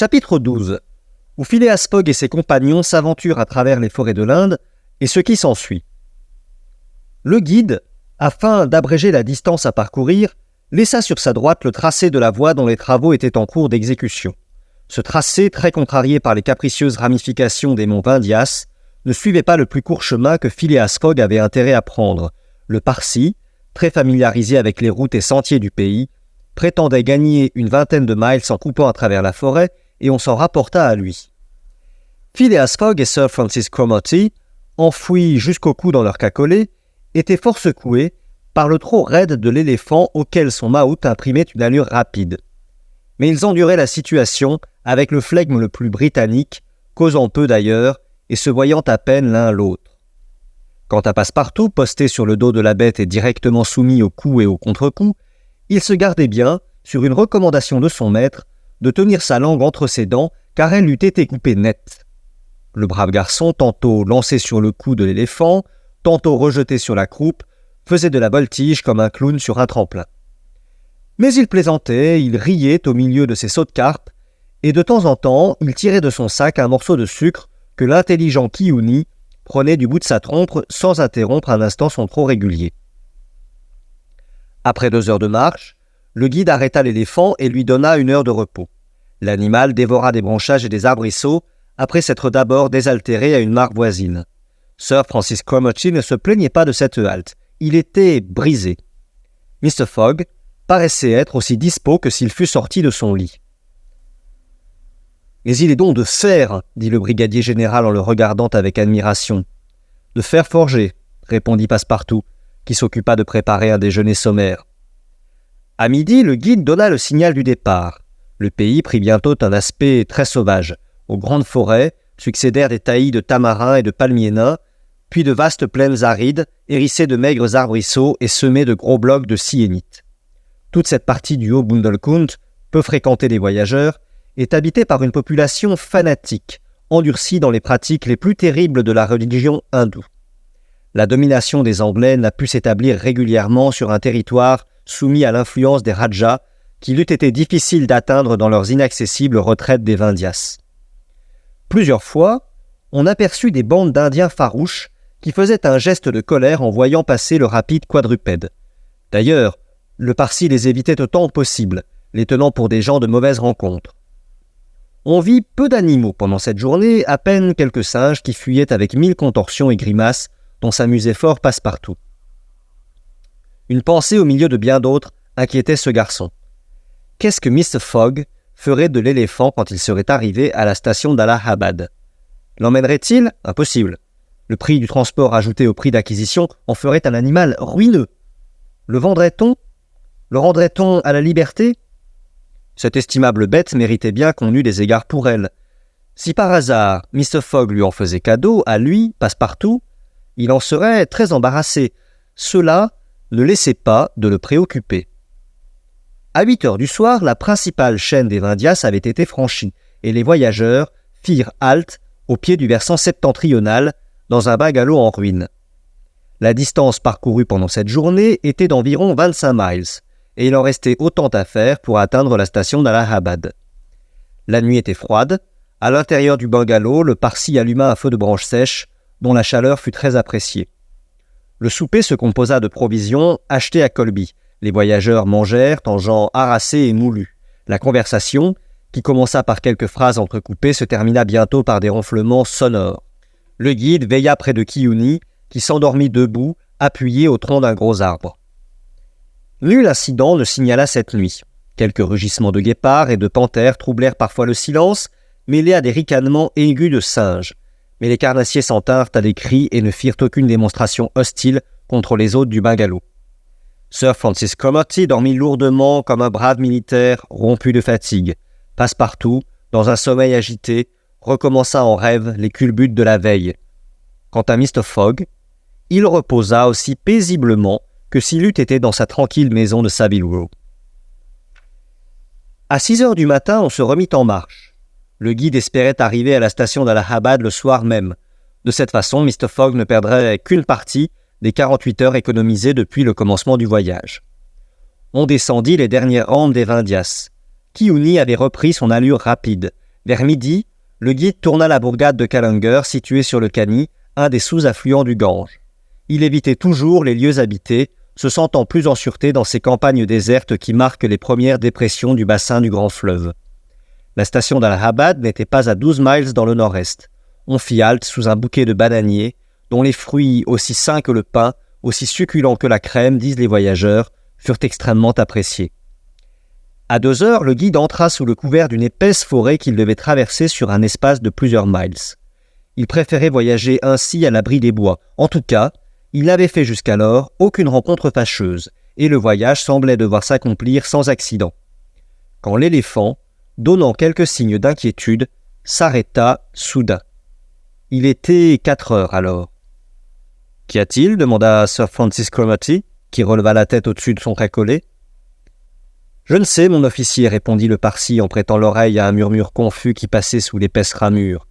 Chapitre 12, où Phileas Fogg et ses compagnons s'aventurent à travers les forêts de l'Inde et ce qui s'ensuit. Le guide, afin d'abréger la distance à parcourir, laissa sur sa droite le tracé de la voie dont les travaux étaient en cours d'exécution. Ce tracé, très contrarié par les capricieuses ramifications des monts Vindhyas, ne suivait pas le plus court chemin que Phileas Fogg avait intérêt à prendre. Le Parsi, très familiarisé avec les routes et sentiers du pays, prétendait gagner une vingtaine de miles en coupant à travers la forêt, et on s'en rapporta à lui. Phileas Fogg et Sir Francis Cromarty, enfouis jusqu'au cou dans leur cacolet, étaient fort secoués par le trot raide de l'éléphant auquel son mahout imprimait une allure rapide. Mais ils enduraient la situation avec le flegme le plus britannique, causant peu d'ailleurs, et se voyant à peine l'un l'autre. Quant à Passepartout, posté sur le dos de la bête et directement soumis au coup et au contre-coup, il se gardait bien, sur une recommandation de son maître, de tenir sa langue entre ses dents, car elle eût été coupée nette. Le brave garçon, tantôt lancé sur le cou de l'éléphant, tantôt rejeté sur la croupe, faisait de la voltige comme un clown sur un tremplin. Mais il plaisantait, il riait au milieu de ses sauts de carpe, et de temps en temps, il tirait de son sac un morceau de sucre que l'intelligent Kiouni prenait du bout de sa trompe sans interrompre un instant son trot régulier. Après 2 heures de marche, le guide arrêta l'éléphant et lui donna 1 heure de repos. L'animal dévora des branchages et des arbrisseaux, après s'être d'abord désaltéré à une mare voisine. Sir Francis Cromarty ne se plaignait pas de cette halte. Il était brisé. Mr. Fogg paraissait être aussi dispos que s'il fût sorti de son lit. « Mais il est donc de fer, dit le brigadier général en le regardant avec admiration. « De fer forgé, répondit Passepartout, qui s'occupa de préparer un déjeuner sommaire. À midi, le guide donna le signal du départ. Le pays prit bientôt un aspect très sauvage. Aux grandes forêts succédèrent des taillis de tamarins et de palmiers nains, puis de vastes plaines arides, hérissées de maigres arbrisseaux et semées de gros blocs de syénite. Toute cette partie du Haut-Bundelkund, peu fréquentée des voyageurs, est habitée par une population fanatique, endurcie dans les pratiques les plus terribles de la religion hindoue. La domination des Anglais n'a pu s'établir régulièrement sur un territoire soumis à l'influence des Rajas, qu'il eût été difficile d'atteindre dans leurs inaccessibles retraites des Vindhyas. Plusieurs fois, on aperçut des bandes d'Indiens farouches qui faisaient un geste de colère en voyant passer le rapide quadrupède. D'ailleurs, le Parsi les évitait autant que possible, les tenant pour des gens de mauvaise rencontre. On vit peu d'animaux pendant cette journée, à peine quelques singes qui fuyaient avec 1000 contorsions et grimaces dont s'amusait fort Passepartout. Une pensée au milieu de bien d'autres inquiétait ce garçon. Qu'est-ce que Mr. Fogg ferait de l'éléphant quand il serait arrivé à la station d'Allahabad? L'emmènerait-il? Impossible. Le prix du transport ajouté au prix d'acquisition en ferait un animal ruineux. Le vendrait-on? Le rendrait-on à la liberté? Cette estimable bête méritait bien qu'on eût des égards pour elle. Si par hasard Mr. Fogg lui en faisait cadeau, à lui, Passepartout, il en serait très embarrassé. Cela ne laissait pas de le préoccuper. À 8 heures du soir, la principale chaîne des Vindhyas avait été franchie, et les voyageurs firent halte au pied du versant septentrional, dans un bungalow en ruine. La distance parcourue pendant cette journée était d'environ 25 miles, et il en restait autant à faire pour atteindre la station d'Allahabad. La nuit était froide. À l'intérieur du bungalow, le Parsi alluma un feu de branches sèches, dont la chaleur fut très appréciée. Le souper se composa de provisions achetées à Colby. Les voyageurs mangèrent en gens harassés et moulus. La conversation, qui commença par quelques phrases entrecoupées, se termina bientôt par des ronflements sonores. Le guide veilla près de Kiouni, qui s'endormit debout, appuyé au tronc d'un gros arbre. Nul incident ne signala cette nuit. Quelques rugissements de guépards et de panthères troublèrent parfois le silence, mêlés à des ricanements aigus de singes. Mais les carnassiers s'en tinrent à des cris et ne firent aucune démonstration hostile contre les hôtes du bungalow. Sir Francis Cromarty dormit lourdement comme un brave militaire rompu de fatigue. Passepartout, dans un sommeil agité, recommença en rêve les culbutes de la veille. Quant à Mr. Fogg, il reposa aussi paisiblement que s'il eût été dans sa tranquille maison de Savile Row. À 6 heures du matin, on se remit en marche. Le guide espérait arriver à la station d'Allahabad le soir même. De cette façon, Mr. Fogg ne perdrait qu'une partie des 48 heures économisées depuis le commencement du voyage. On descendit les dernières rampes des Vindhyas. Kiouni avait repris son allure rapide. Vers midi, le guide tourna la bourgade de Callanger située sur le Cany, un des sous-affluents du Gange. Il évitait toujours les lieux habités, se sentant plus en sûreté dans ces campagnes désertes qui marquent les premières dépressions du bassin du grand fleuve. La station d'Allahabad n'était pas à 12 miles dans le nord-est. On fit halte sous un bouquet de bananiers, dont les fruits, aussi sains que le pain, aussi succulents que la crème, disent les voyageurs, furent extrêmement appréciés. À 2 heures, le guide entra sous le couvert d'une épaisse forêt qu'il devait traverser sur un espace de plusieurs miles. Il préférait voyager ainsi à l'abri des bois. En tout cas, il n'avait fait jusqu'alors aucune rencontre fâcheuse, et le voyage semblait devoir s'accomplir sans accident. Quand l'éléphant, donnant quelques signes d'inquiétude, s'arrêta soudain. Il était 4 heures alors. « Qu'y a-t-il » demanda Sir Francis Cromarty, qui releva la tête au-dessus de son cacolet. « Je ne sais, mon officier, » répondit le Parsi en prêtant l'oreille à un murmure confus qui passait sous l'épaisse ramure.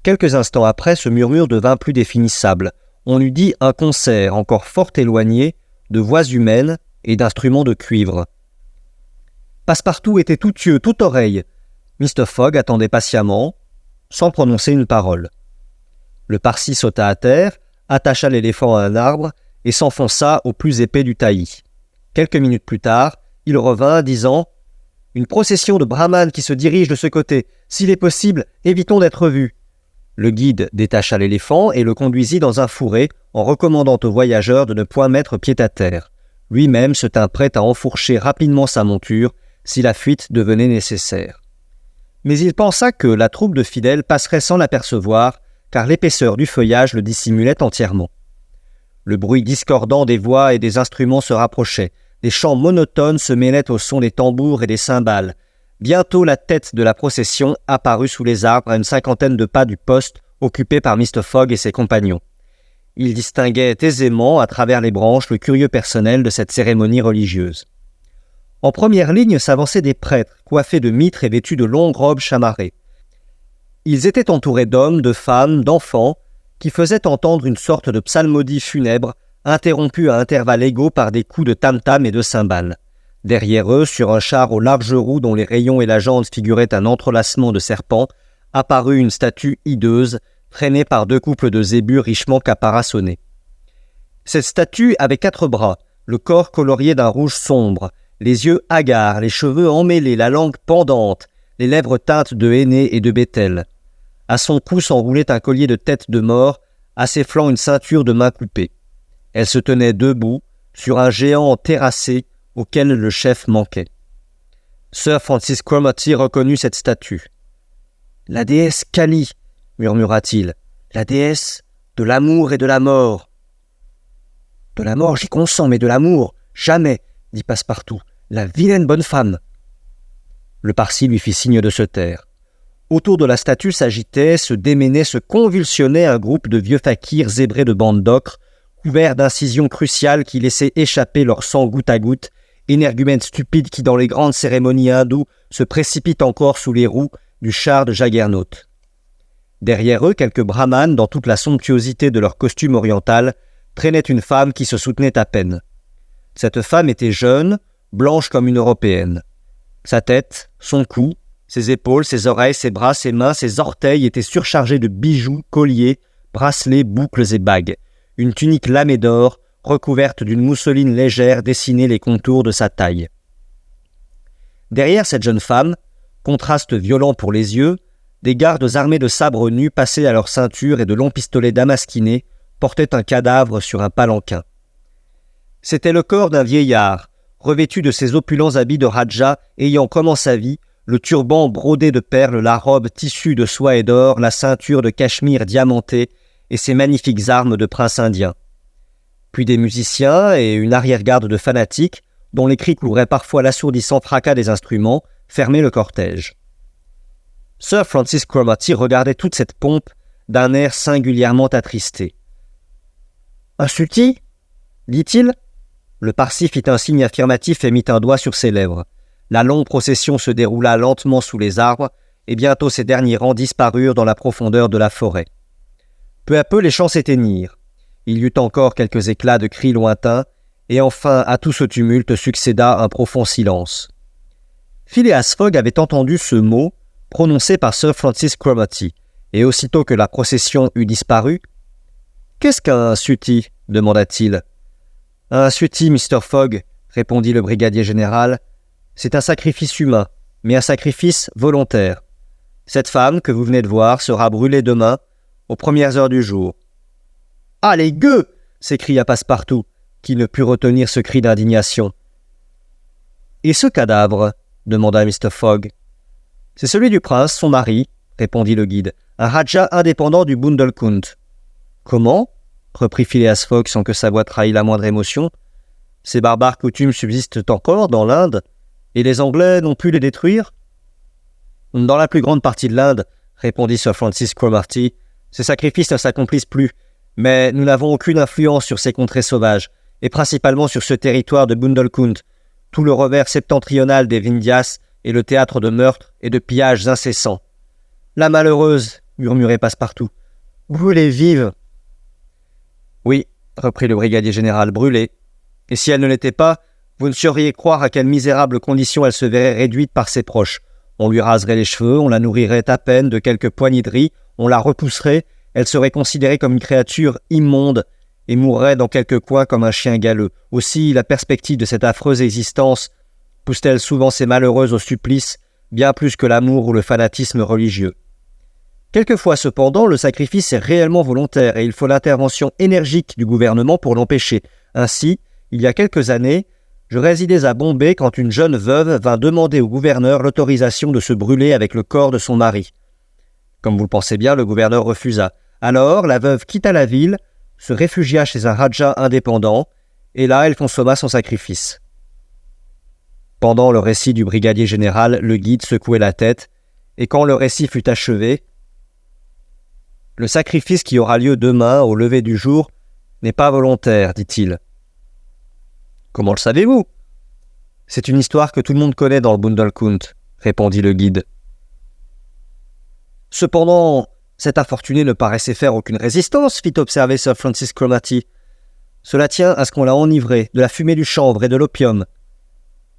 Quelques instants après, ce murmure devint plus définissable. On eût dit un concert encore fort éloigné de voix humaines et d'instruments de cuivre. Passepartout était tout yeux, tout oreille. Mr. Fogg attendait patiemment, sans prononcer une parole. Le Parsi sauta à terre, attacha l'éléphant à un arbre et s'enfonça au plus épais du taillis. Quelques minutes plus tard, il revint, disant « Une procession de brahmanes qui se dirige de ce côté. S'il est possible, évitons d'être vus. » Le guide détacha l'éléphant et le conduisit dans un fourré en recommandant aux voyageurs de ne point mettre pied à terre. Lui-même se tint prêt à enfourcher rapidement sa monture si la fuite devenait nécessaire. Mais il pensa que la troupe de fidèles passerait sans l'apercevoir, car l'épaisseur du feuillage le dissimulait entièrement. Le bruit discordant des voix et des instruments se rapprochait. Des chants monotones se mêlaient au son des tambours et des cymbales. Bientôt la tête de la procession apparut sous les arbres à une 50aine de pas du poste occupé par Mr. Fogg et ses compagnons. Ils distinguaient aisément à travers les branches le curieux personnel de cette cérémonie religieuse. En première ligne s'avançaient des prêtres, coiffés de mitres et vêtus de longues robes chamarrées. Ils étaient entourés d'hommes, de femmes, d'enfants, qui faisaient entendre une sorte de psalmodie funèbre, interrompue à intervalles égaux par des coups de tam-tam et de cymbales. Derrière eux, sur un char aux larges roues dont les rayons et la jante figuraient un entrelacement de serpents, apparut une statue hideuse, traînée par 2 couples de zébus richement caparaçonnés. Cette statue avait 4 bras, le corps colorié d'un rouge sombre, les yeux hagards, les cheveux emmêlés, la langue pendante, les lèvres teintes de henné et de bétel. À son cou s'enroulait un collier de tête de mort, à ses flancs une ceinture de mains coupées. Elle se tenait debout, sur un géant terrassé auquel le chef manquait. Sir Francis Cromarty reconnut cette statue. « La déesse Kali » murmura-t-il, « la déesse de l'amour et de la mort. »« De la mort, j'y consens, mais de l'amour, jamais !» dit Passepartout. « La vilaine bonne femme !» Le Parsi lui fit signe de se taire. Autour de la statue s'agitait, se déménait, se convulsionnait un groupe de vieux fakirs zébrés de bandes d'ocre, couverts d'incisions cruciales qui laissaient échapper leur sang goutte à goutte, énergumènes stupides qui, dans les grandes cérémonies hindoues, se précipitent encore sous les roues du char de Jaggernaut. Derrière eux, quelques brahmanes, dans toute la somptuosité de leur costume oriental, traînaient une femme qui se soutenait à peine. Cette femme était jeune, blanche comme une européenne. Sa tête, son cou, ses épaules, ses oreilles, ses bras, ses mains, ses orteils étaient surchargés de bijoux, colliers, bracelets, boucles et bagues. Une tunique lamée d'or, recouverte d'une mousseline légère, dessinait les contours de sa taille. Derrière cette jeune femme, contraste violent pour les yeux, des gardes armés de sabres nus passaient à leur ceinture et de longs pistolets damasquinés portaient un cadavre sur un palanquin. C'était le corps d'un vieillard, revêtu de ses opulents habits de Raja, ayant comme en sa vie le turban brodé de perles, la robe tissue de soie et d'or, la ceinture de cachemire diamantée et ses magnifiques armes de prince indien. Puis des musiciens et une arrière-garde de fanatiques, dont les cris couvraient parfois l'assourdissant fracas des instruments, fermaient le cortège. Sir Francis Cromarty regardait toute cette pompe d'un air singulièrement attristé. « Un sutty » dit-il. Le Parsi fit un signe affirmatif et mit un doigt sur ses lèvres. La longue procession se déroula lentement sous les arbres, et bientôt ces derniers rangs disparurent dans la profondeur de la forêt. Peu à peu, les chants s'éteignirent. Il y eut encore quelques éclats de cris lointains, et enfin, à tout ce tumulte succéda un profond silence. Phileas Fogg avait entendu ce mot prononcé par Sir Francis Cromarty, et aussitôt que la procession eut disparu, « Qu'est-ce qu'un sutty » demanda-t-il. « Un sutty, Mr. Fogg, » répondit le brigadier général, « c'est un sacrifice humain, mais un sacrifice volontaire. Cette femme que vous venez de voir sera brûlée demain, aux premières heures du jour. »« Ah, les gueux !» s'écria Passepartout, qui ne put retenir ce cri d'indignation. « Et ce cadavre ?» demanda Mr. Fogg. « C'est celui du prince, son mari, » répondit le guide, « un Rajah indépendant du Bundelkund. »« Comment ?» reprit Phileas Fogg sans que sa voix trahît la moindre émotion. « Ces barbares coutumes subsistent encore dans l'Inde, et les Anglais n'ont pu les détruire ?»« Dans la plus grande partie de l'Inde, » répondit Sir Francis Cromarty, « ces sacrifices ne s'accomplissent plus, mais nous n'avons aucune influence sur ces contrées sauvages, et principalement sur ce territoire de Bundelkund. Tout le revers septentrional des Vindhyas est le théâtre de meurtres et de pillages incessants. »« La malheureuse !» murmurait Passepartout. « Brûlée vive !»« Oui, » reprit le brigadier général, « brûlée. Et si elle ne l'était pas, vous ne sauriez croire à quelle misérable condition elle se verrait réduite par ses proches. On lui raserait les cheveux, on la nourrirait à peine de quelques poignées de riz, on la repousserait, elle serait considérée comme une créature immonde et mourrait dans quelque coin comme un chien galeux. Aussi, la perspective de cette affreuse existence pousse-t-elle souvent ces malheureuses au supplice, bien plus que l'amour ou le fanatisme religieux. Quelquefois, cependant, le sacrifice est réellement volontaire et il faut l'intervention énergique du gouvernement pour l'empêcher. Ainsi, il y a quelques années, je résidais à Bombay quand une jeune veuve vint demander au gouverneur l'autorisation de se brûler avec le corps de son mari. Comme vous le pensez bien, le gouverneur refusa. Alors, la veuve quitta la ville, se réfugia chez un Rajah indépendant, et là, elle consomma son sacrifice. Pendant le récit du brigadier général, le guide secouait la tête, et quand le récit fut achevé, « Le sacrifice qui aura lieu demain, au lever du jour, n'est pas volontaire, dit-il. »« Comment le savez-vous ?»« C'est une histoire que tout le monde connaît dans le Bundelkund, » répondit le guide. « Cependant, cet infortuné ne paraissait faire aucune résistance, fit observer Sir Francis Cromarty. Cela tient à ce qu'on l'a enivré, de la fumée du chanvre et de l'opium.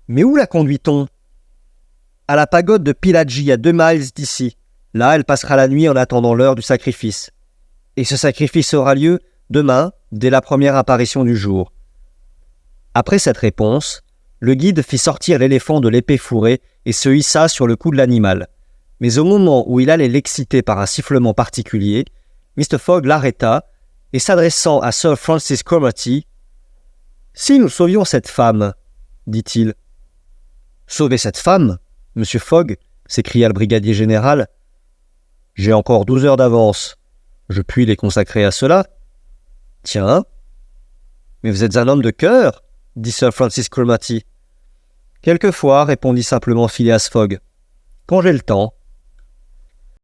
Mais où la conduit-on ? À la pagode de Pillaji, à 2 miles d'ici. Là, elle passera la nuit en attendant l'heure du sacrifice. Et ce sacrifice aura lieu demain, dès la première apparition du jour. » Après cette réponse, le guide fit sortir l'éléphant de l'épée fourrée et se hissa sur le cou de l'animal. Mais au moment où il allait l'exciter par un sifflement particulier, Mr. Fogg l'arrêta et s'adressant à Sir Francis Cromarty, « Si nous sauvions cette femme, dit-il. »« Sauver cette femme, Monsieur Fogg ?» s'écria le brigadier général. « J'ai encore 12 heures d'avance. Je puis les consacrer à cela. »« Tiens, mais vous êtes un homme de cœur, dit Sir Francis Cromarty. »« Quelquefois, répondit simplement Phileas Fogg. Quand j'ai le temps. »